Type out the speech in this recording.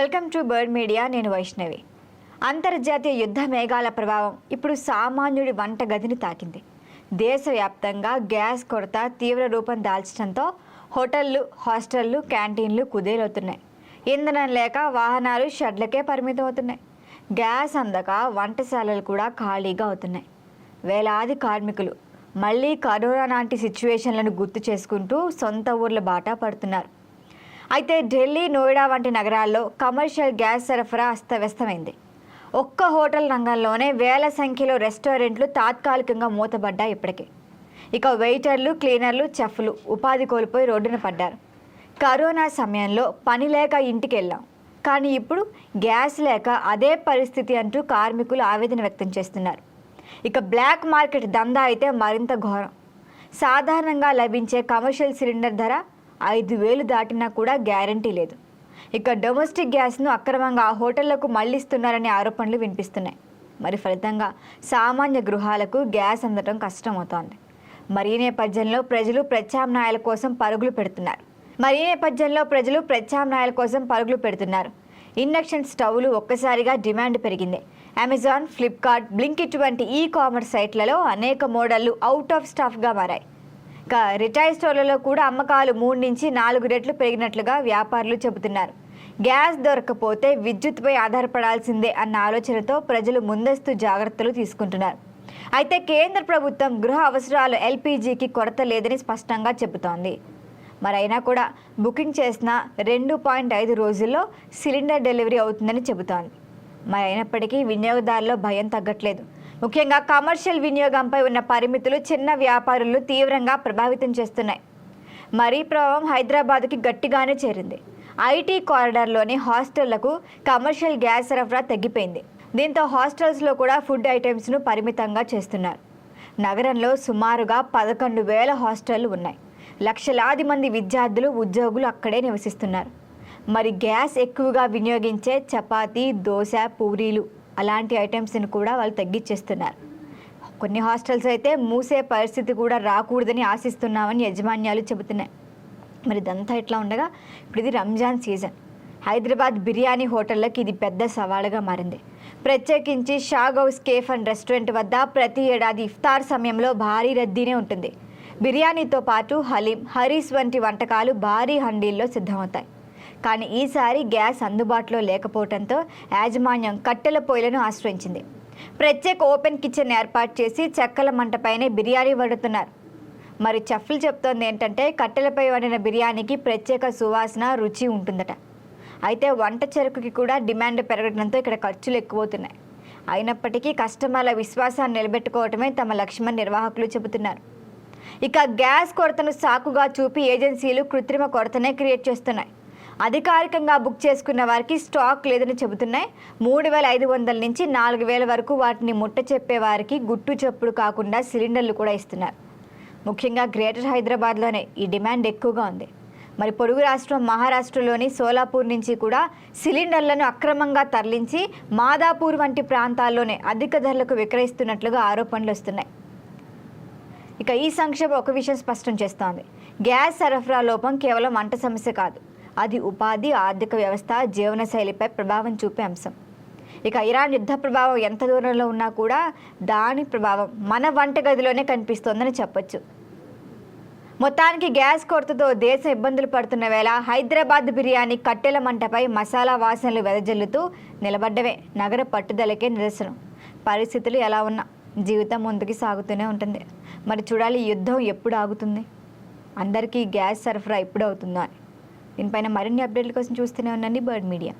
Welcome to bird media. నేను వైష్ణవి. అంతర్జాతీయ యుద్ధ మేఘాల ప్రభావం ఇప్పుడు సామాన్యుడి వంట గదిని తాకింది. దేశవ్యాప్తంగా గ్యాస్ కొరత తీవ్ర రూపం దాల్చడంతో హోటళ్లు, హాస్టళ్లు, క్యాంటీన్లు కుదేలవుతున్నాయి. ఇంధనం లేక వాహనాలు షెడ్లకే పరిమితం అవుతున్నాయి. గ్యాస్ అందక వంటశాలలు కూడా ఖాళీగా అవుతున్నాయి. వేలాది కార్మికులు మళ్ళీ కరోనా లాంటి సిచ్యువేషన్లను గుర్తు చేసుకుంటూ సొంత ఊర్ల బాట పడుతున్నారు. అయితే ఢిల్లీ, నోయిడా వంటి నగరాల్లో కమర్షియల్ గ్యాస్ సరఫరా అస్తవ్యస్తమైంది. ఒక్క హోటల్ రంగంలోనే వేల సంఖ్యలో రెస్టారెంట్లు తాత్కాలికంగా మూతబడ్డాయి. ఇప్పటికే ఇక వెయిటర్లు, క్లీనర్లు, చెఫ్లు ఉపాధి కోల్పోయి రోడ్డున పడ్డారు. కరోనా సమయంలో పని లేక ఇంటికి వెళ్ళాం, కానీ ఇప్పుడు గ్యాస్ లేక అదే పరిస్థితి అంటూ కార్మికులు ఆవేదన వ్యక్తం చేస్తున్నారు. ఇక బ్లాక్ మార్కెట్ దందా అయితే మరింత ఘోరం. సాధారణంగా లభించే కమర్షియల్ సిలిండర్ ధర 5,000 దాటినా కూడా గ్యారంటీ లేదు. ఇక డొమెస్టిక్ గ్యాస్ను అక్రమంగా హోటళ్లకు మళ్లిస్తున్నారనే ఆరోపణలు వినిపిస్తున్నాయి. మరి ఫలితంగా సామాన్య గృహాలకు గ్యాస్ అందడం కష్టమవుతోంది. మరి ఈ నేపథ్యంలో ప్రజలు ప్రత్యామ్నాయాల కోసం పరుగులు పెడుతున్నారు. ఇండక్షన్ స్టవ్లు ఒక్కసారిగా డిమాండ్ పెరిగింది. అమెజాన్, ఫ్లిప్కార్ట్, బ్లింకిట్ వంటి కామర్స్ సైట్లలో అనేక మోడళ్లు అవుట్ ఆఫ్ స్టాక్గా మారాయి. ఇక రిటైల్ స్టోర్లలో కూడా అమ్మకాలు 3 నుంచి 4 రెట్లు పెరిగినట్లుగా వ్యాపారులు చెబుతున్నారు. గ్యాస్ దొరకకపోతే విద్యుత్పై ఆధారపడాల్సిందే అన్న ఆలోచనతో ప్రజలు ముందస్తు జాగ్రత్తలు తీసుకుంటున్నారు. అయితే కేంద్ర ప్రభుత్వం గృహ అవసరాలు ఎల్పీజీకి కొరత లేదని స్పష్టంగా చెబుతోంది. మరైనా కూడా బుకింగ్ చేసిన 2.5 రోజుల్లో సిలిండర్ డెలివరీ అవుతుందని చెబుతోంది. మరి అయినప్పటికీ వినియోగదారుల్లో భయం తగ్గట్లేదు. ముఖ్యంగా కమర్షియల్ వినియోగంపై ఉన్న పరిమితులు చిన్న వ్యాపారులు తీవ్రంగా ప్రభావితం చేస్తున్నాయి. మరీ ప్రభావం హైదరాబాద్కి గట్టిగానే చేరింది. ఐటీ కారిడార్లోని హాస్టళ్లకు కమర్షియల్ గ్యాస్ సరఫరా తగ్గిపోయింది. దీంతో హాస్టల్స్లో కూడా ఫుడ్ ఐటమ్స్ను పరిమితంగా చేస్తున్నారు. నగరంలో సుమారుగా 11,000 హాస్టళ్లు ఉన్నాయి. లక్షలాది మంది విద్యార్థులు, ఉద్యోగులు అక్కడే నివసిస్తున్నారు. మరి గ్యాస్ ఎక్కువగా వినియోగించే చపాతీ, దోశ, పూరీలు అలాంటి ఐటమ్స్ని కూడా వాళ్ళు తగ్గించేస్తున్నారు. కొన్ని హాస్టల్స్ అయితే మూసే పరిస్థితి కూడా రాకూడదని ఆశిస్తున్నామని యాజమాన్యాలు చెబుతున్నాయి. మరి ఇదంతా ఇట్లా ఉండగా ఇప్పుడు ఇది రంజాన్ సీజన్. హైదరాబాద్ బిర్యానీ హోటళ్ళకి ఇది పెద్ద సవాలుగా మారింది. ప్రత్యేకించి షాగౌస్ కేఫ్ అండ్ రెస్టారెంట్ వద్ద ప్రతి ఏడాది ఇఫ్తార్ సమయంలో భారీ రద్దీనే ఉంటుంది. బిర్యానీతో పాటు హలీం, హరీస్ వంటి వంటకాలు భారీ హండీల్లో సిద్ధమవుతాయి. కానీ ఈసారి గ్యాస్ అందుబాటులో లేకపోవడంతో యాజమాన్యం కట్టెల పొయ్యిలను ఆశ్రయించింది. ప్రత్యేక ఓపెన్ కిచెన్ ఏర్పాటు చేసి చెక్కల మంటపైనే బిర్యానీ వండుతున్నారు. మరి చెఫ్లు చెప్తోంది ఏంటంటే కట్టెలపై వండిన బిర్యానీకి ప్రత్యేక సువాసన, రుచి ఉంటుందట. అయితే వంట చెరుకుకి కూడా డిమాండ్ పెరగడంతో ఇక్కడ ఖర్చులు ఎక్కువవుతున్నాయి. అయినప్పటికీ కస్టమర్ల విశ్వాసాన్ని నిలబెట్టుకోవటమే తమ లక్ష్యమని నిర్వాహకులు చెబుతున్నారు. ఇక గ్యాస్ కొరతను సాకుగా చూపి ఏజెన్సీలు కృత్రిమ కొరతనే క్రియేట్ చేస్తున్నాయి. అధికారికంగా బుక్ చేసుకున్న వారికి స్టాక్ లేదని చెబుతున్నాయి. 3,500 నుంచి 4,000 వరకు వాటిని ముట్ట చెప్పే వారికి గుట్టు చప్పుడు కాకుండా సిలిండర్లు కూడా ఇస్తున్నారు. ముఖ్యంగా గ్రేటర్ హైదరాబాద్లోనే ఈ డిమాండ్ ఎక్కువగా ఉంది. మరి పొరుగు రాష్ట్రం మహారాష్ట్రలోని సోలాపూర్ నుంచి కూడా సిలిండర్లను అక్రమంగా తరలించి మాదాపూర్ వంటి ప్రాంతాల్లోనే అధిక ధరలకు విక్రయిస్తున్నట్లుగా ఆరోపణలు వస్తున్నాయి. ఇక ఈ సంక్షేపం ఒక విషయం స్పష్టం చేస్తోంది. గ్యాస్ సరఫరా లోపం కేవలం వంట సమస్య కాదు, అది ఉపాధి, ఆర్థిక వ్యవస్థ, జీవనశైలిపై ప్రభావం చూపే అంశం. ఇక ఇరాన్ యుద్ధ ప్రభావం ఎంత దూరంలో ఉన్నా కూడా దాని ప్రభావం మన వంటగదిలోనే కనిపిస్తోందని చెప్పొచ్చు. మొత్తానికి గ్యాస్ కొరతతో దేశం ఇబ్బందులు పడుతున్న వేళ హైదరాబాద్ బిర్యానీ కట్టెల మంటపై మసాలా వాసనలు వెదజల్లుతూ నిలబడ్డవే నగర పట్టుదలకే నిదర్శనం. పరిస్థితులు ఎలా ఉన్నా జీవితం ముందుకు సాగుతూనే ఉంటుంది. మరి చూడాలి ఈ యుద్ధం ఎప్పుడు ఆగుతుంది, అందరికీ గ్యాస్ సరఫరా ఎప్పుడు అవుతుందో అని. దీనిపైన మరిన్ని అప్డేట్ల కోసం చూస్తూనే ఉండండి బర్డ్ మీడియా.